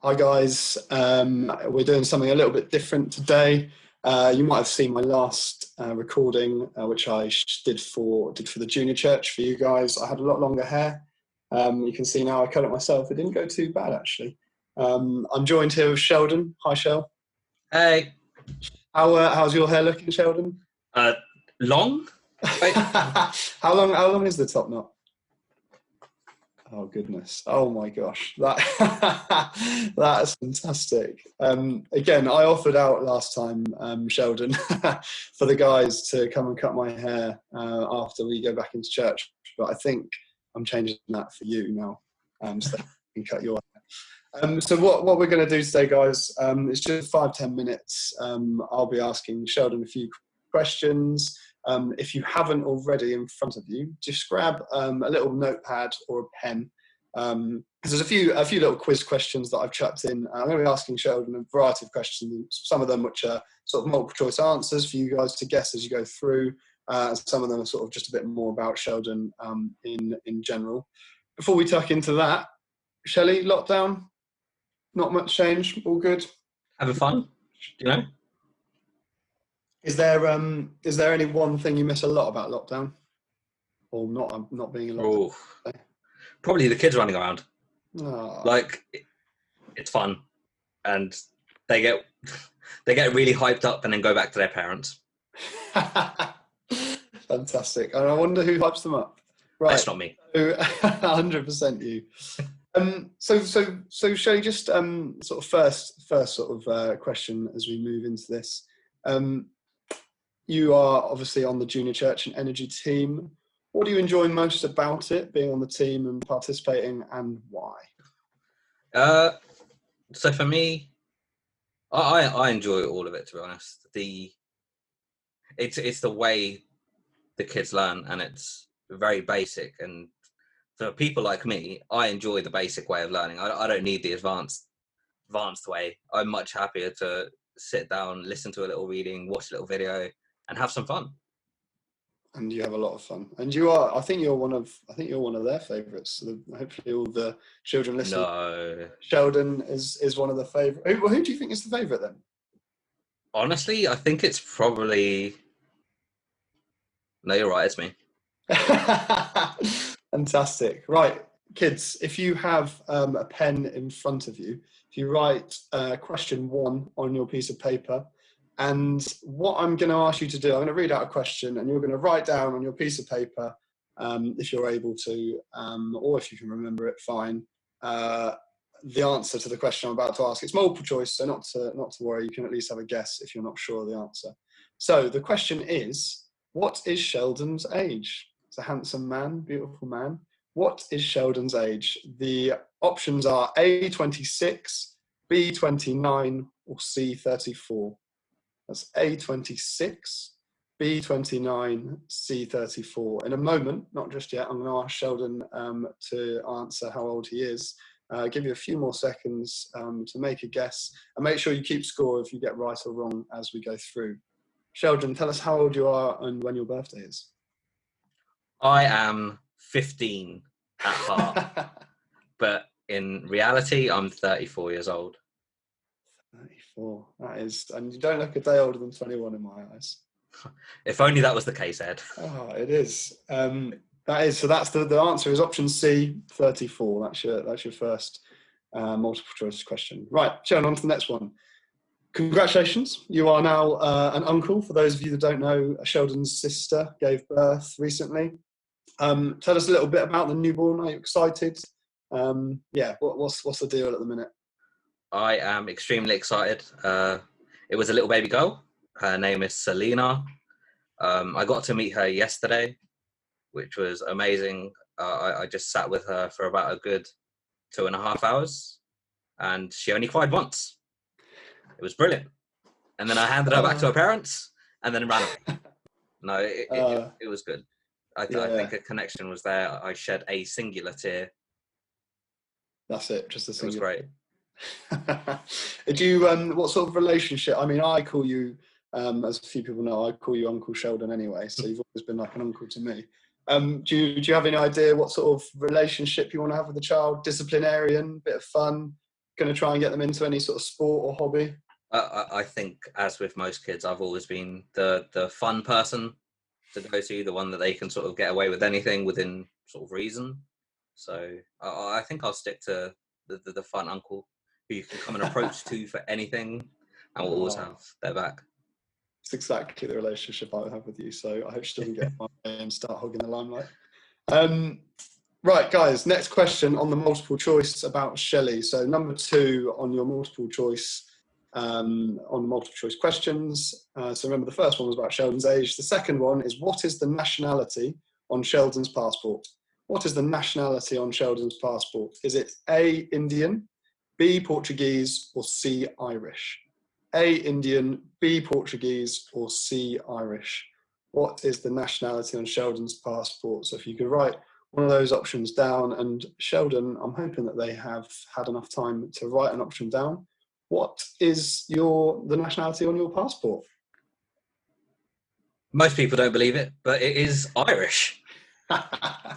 Hi guys, we're doing something a little bit different today. You might have seen my last recording, which I did for the junior church for you guys. I had a lot longer hair. You can see now I cut it myself. It didn't go too bad actually. I'm joined here with Sheldon. Hi, Shel. Hey. How's your hair looking, Sheldon? Long? How long is the top knot? Oh goodness! Oh my gosh, that's fantastic. Again, I offered out last time, Sheldon, for the guys to come and cut my hair after we go back into church, but I think I'm changing that for you now, so you can cut your hair. So what we're going to do today, guys, is just 5-10 minutes. I'll be asking Sheldon a few questions. If you haven't already in front of you, just grab a little notepad or a pen. Because there's a few little quiz questions that I've chucked in. I'm going to be asking Sheldon a variety of questions, some of them which are sort of multiple choice answers for you guys to guess as you go through. Some of them are sort of just a bit more about Sheldon in general. Before we tuck into that, Shelley, lockdown, not much change, all good? Having fun, you know? Is there any one thing you miss a lot about lockdown, or not being in lockdown? Oh, probably the kids running around. Oh. Like, it's fun, and they get really hyped up and then go back to their parents. Fantastic. And I wonder who hypes them up. Right, that's not me. 100% you. So Shelley, just sort of first sort of question as we move into this. You are obviously on the Junior Church and Energy team. What do you enjoy most about it, being on the team and participating, and why? So for me, I enjoy all of it, to be honest. It's the way the kids learn, and it's very basic. And for people like me, I enjoy the basic way of learning. I don't need the advanced way. I'm much happier to sit down, listen to a little reading, watch a little video, and have some fun. And you have a lot of fun. And I think you're one of their favourites. So hopefully all the children listening. No. Sheldon is one of the favourite. Who do you think is the favourite then? Honestly, I think it's probably... No, you're right, it's me. Fantastic. Right, kids, if you have a pen in front of you, if you write question 1 on your piece of paper, and what I'm going to ask you to do, I'm going to read out a question and you're going to write down on your piece of paper, if you're able to, or if you can remember it, fine, the answer to the question I'm about to ask. It's multiple choice, so not to worry. You can at least have a guess if you're not sure of the answer. So the question is, what is Sheldon's age? It's a handsome man, beautiful man. What is Sheldon's age? The options are A, 26, B, 29, or C, 34. That's A, 26, B, 29, C, 34. In a moment, not just yet, I'm going to ask Sheldon to answer how old he is. Give you a few more seconds to make a guess, and make sure you keep score if you get right or wrong as we go through. Sheldon, tell us how old you are and when your birthday is. I am 15 at heart, but in reality, I'm 34 years old. 34. That is, and you don't look a day older than 21 in my eyes. If only that was the case, Ed. Oh, it is. That is. So that's the answer is option C, 34. That's your first multiple choice question. Right, Sheldon, on to the next one. Congratulations, you are now an uncle. For those of you that don't know, Sheldon's sister gave birth recently. Tell us a little bit about the newborn. Are you excited? What's the deal at the minute? I am extremely excited. It was a little baby girl. Her name is Selena. I got to meet her yesterday, which was amazing. I just sat with her for about a good 2.5 hours, and she only cried once. It was brilliant. And then I handed her back to her parents, and then ran away. No, it was good. I think a connection was there. I shed a singular tear. That's it, just a singular. It was great. Did you what sort of relationship? I mean, I call you, as a few people know, I call you Uncle Sheldon anyway, so you've always been like an uncle to me. Do you have any idea what sort of relationship you want to have with the child? Disciplinarian, bit of fun? going to try and get them into any sort of sport or hobby? I think, as with most kids, I've always been the fun person to go to, the one that they can sort of get away with anything within sort of reason. So I think I'll stick to the fun uncle who you can come and approach to for anything, and will always have their back. It's exactly the relationship I would have with you. So I hope she doesn't get in my way and start hogging the limelight. Right, guys, next question on the multiple choice about Shelley. So number 2 on your multiple choice, on the multiple choice questions. So remember, the first one was about Sheldon's age. The second one is, what is the nationality on Sheldon's passport? What is the nationality on Sheldon's passport? Is it A, Indian, B, Portuguese, or C, Irish? A, Indian, B, Portuguese, or C, Irish? What is the nationality on Sheldon's passport? So if you could write one of those options down, and Sheldon, I'm hoping that they have had enough time to write an option down. What is the nationality on your passport? Most people don't believe it, but it is Irish.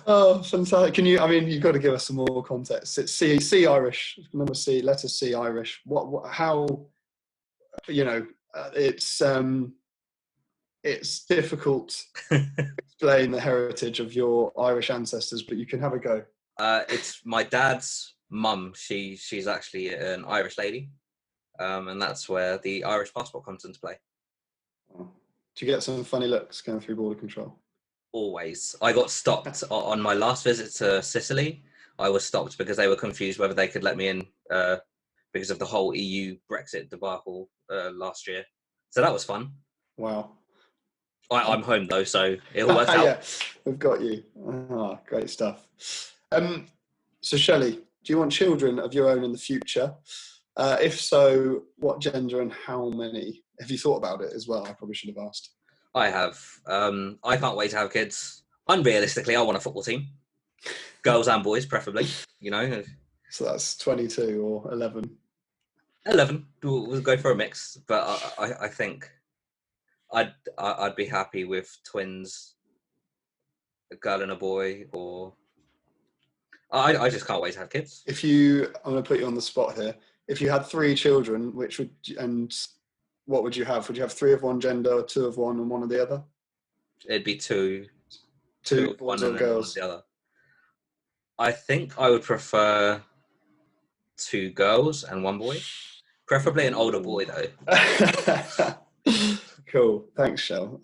Oh, fantastic. You've got to give us some more context. It's C Irish, number C, letter C Irish. How, it's difficult to explain the heritage of your Irish ancestors, but you can have a go. It's my dad's mum. She's actually an Irish lady, and that's where the Irish passport comes into play. Do you get some funny looks going through border control? Always. I got stopped on my last visit to Sicily. I was stopped because they were confused whether they could let me in because of the whole EU Brexit debacle last year. So that was fun. Wow. I'm home though, so it'll work out. Yeah, we've got you. Great stuff. So Shelley, do you want children of your own in the future? If so, what gender and how many? Have you thought about it as well? I probably should have asked. I have. I can't wait to have kids. Unrealistically, I want a football team. Girls and boys, preferably, So that's 22 or 11? 11. We'll go for a mix. But I think I'd be happy with twins, a girl and a boy, or... I just can't wait to have kids. I'm going to put you on the spot here. If you had 3 children, what would you have? Would you have 3 of one gender, 2 of one, and 1 of the other? It'd be two boys or girls? The other. I think I would prefer 2 girls and 1 boy. Preferably an older boy, though. Cool. Thanks, Shell.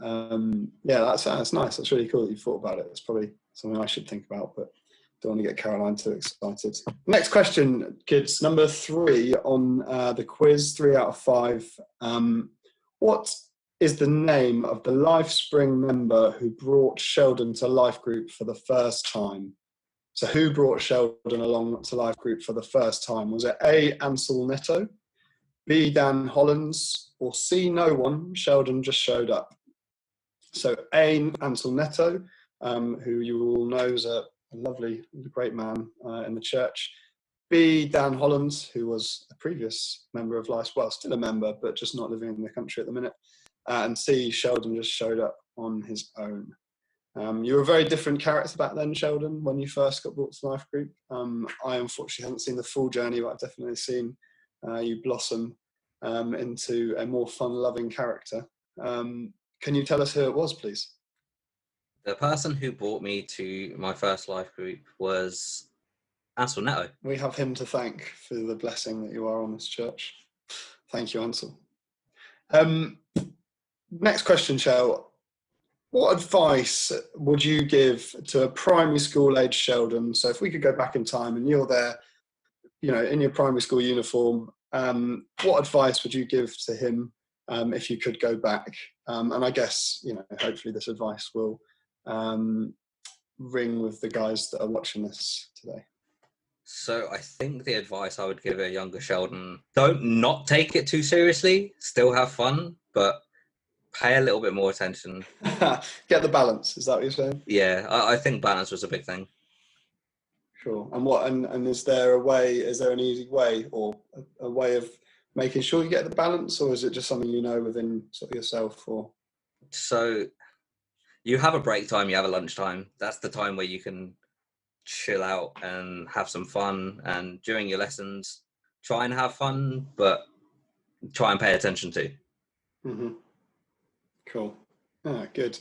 Yeah, that's nice. That's really cool that you thought about it. It's probably something I should think about, but don't want to get Caroline too excited. Next question, kids. Number 3 on the quiz, 3 out of 5. What is the name of the LifeSpring member who brought Sheldon to Life Group for the first time? So who brought Sheldon along to Life Group for the first time? Was it A, Ansel Netto, B, Dan Hollins, or C, no one? Sheldon just showed up. So A, Ansel Netto, who you all know is a lovely, great man in the church. B, Dan Hollins, who was a previous member of Life, well, still a member, but just not living in the country at the minute. And C, Sheldon just showed up on his own. You were a very different character back then, Sheldon, when you first got brought to Life Group. I unfortunately haven't seen the full journey, but I've definitely seen you blossom into a more fun-loving character. Can you tell us who it was, please? The person who brought me to my first Life Group was Ansel Netto. We have him to thank for the blessing that you are on this church. Thank you, Ansel. Next question, Shell. What advice would you give to a primary school age Sheldon? So if we could go back in time and you're there, in your primary school uniform, what advice would you give to him if you could go back? And I guess, hopefully this advice will ring with the guys that are watching this today. So I think the advice I would give a younger Sheldon, don't not take it too seriously, still have fun, but pay a little bit more attention. Get the balance, is that what you're saying? Yeah, I think balance was a big thing. Sure. And is there an easy way or a way of making sure you get the balance, or is it just something within sort of yourself? Or so you have a break time, you have a lunch time. That's the time where you can chill out and have some fun. And during your lessons, try and have fun, but try and pay attention to. Mm-hmm. Cool. Ah, good.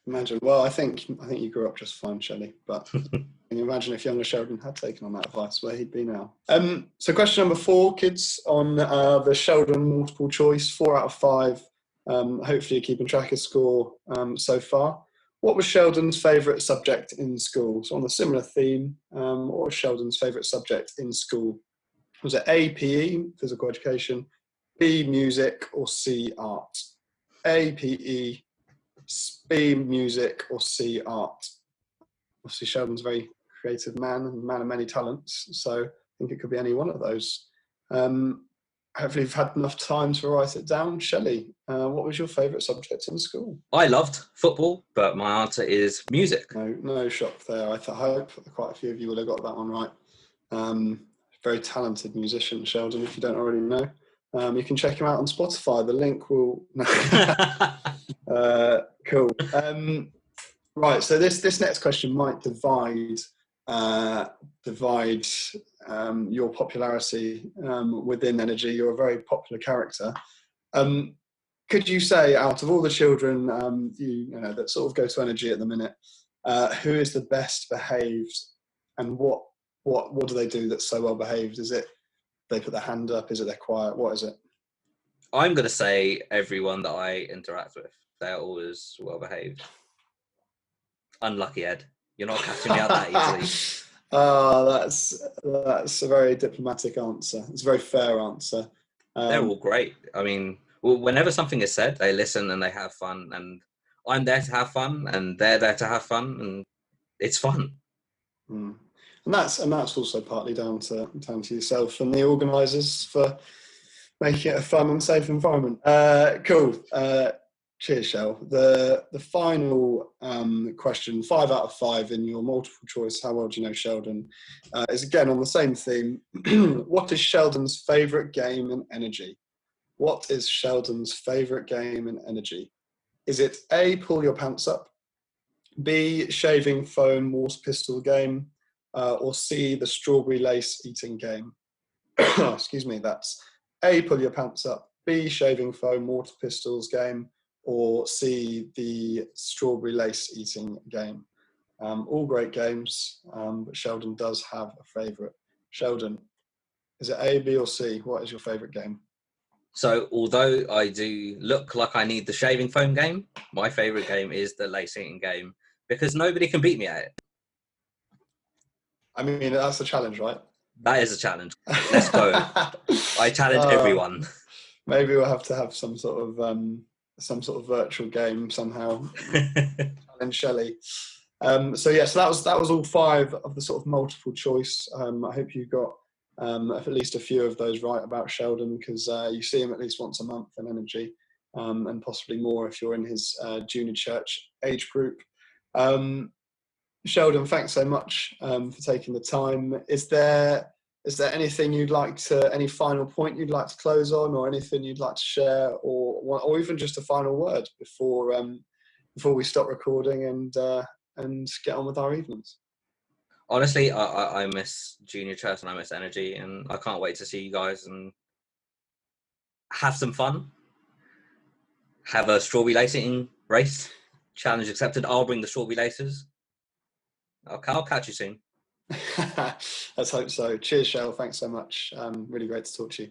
Imagine. Well, I think you grew up just fine, Shelley. But can you imagine if younger Sheldon had taken on that advice, where he'd be now? So, question number 4, kids, on the Sheldon multiple choice. 4 out of 5. Hopefully, you're keeping track of score so far. What was Sheldon's favourite subject in school? So, on a similar theme, what was Sheldon's favourite subject in school? Was it A, PE, physical education, B, music, or C, art? A, PE, B, music, or C, art? Obviously, Sheldon's a very creative man and man of many talents, so I think it could be any one of those. Hopefully, you've had enough time to write it down. Shelley, what was your favourite subject in school? I loved football, but my answer is music. No shock there. I hope quite a few of you will have got that one right. Very talented musician, Sheldon, if you don't already know. You can check him out on Spotify. The link will... Cool. Right, so this next question might divide your popularity within Energy. You're a very popular character. Could you say, out of all the children you know that sort of go to Energy at the minute, who is the best behaved, and what do they do that's so well behaved? Is it they put their hand up? Is it they're quiet? What is it? I'm going to say everyone that I interact with. They're always well behaved. Unlucky, Ed. You're not catching me out that easily. That's a very diplomatic answer. It's a very fair answer. They're all great. I mean, whenever something is said, they listen and they have fun. And I'm there to have fun, and they're there to have fun, and it's fun. And that's also partly down to yourself and the organisers for making it a fun and safe environment. Cool. Cheers, Shell. The final question, 5 out of 5 in your multiple choice, how well do you know Sheldon, is again on the same theme. What is Sheldon's favourite game in Energy? What is Sheldon's favourite game in Energy? Is it A, pull your pants up, B, shaving foam morse pistol game, or C, the strawberry lace eating game? Excuse me, that's A, pull your pants up, B, shaving foam mortar pistols game, or C, the strawberry lace eating game. All great games, but Sheldon does have a favourite. Sheldon, is it A, B, or C? What is your favourite game? So, although I do look like I need the shaving foam game, my favourite game is the lace eating game, because nobody can beat me at it. I mean, that's a challenge, right? That is a challenge. Let's go. I challenge everyone. Maybe we'll have to have some sort of virtual game somehow. Challenge Shelley. So that was all 5 of the sort of multiple choice. I hope you got at least a few of those right about Sheldon, because you see him at least once a month in Energy, and possibly more if you're in his junior church age group. Sheldon, thanks so much for taking the time. Is there anything you'd like to, any final point you'd like to close on, or anything you'd like to share, or even just a final word before we stop recording and get on with our evenings? Honestly, I miss junior church and I miss Energy, and I can't wait to see you guys and have some fun. Have a strawberry lace eating race. Challenge accepted. I'll bring the strawberry laces. Okay, I'll catch you soon. Let's hope so. Cheers, Shell. Thanks so much. Really great to talk to you.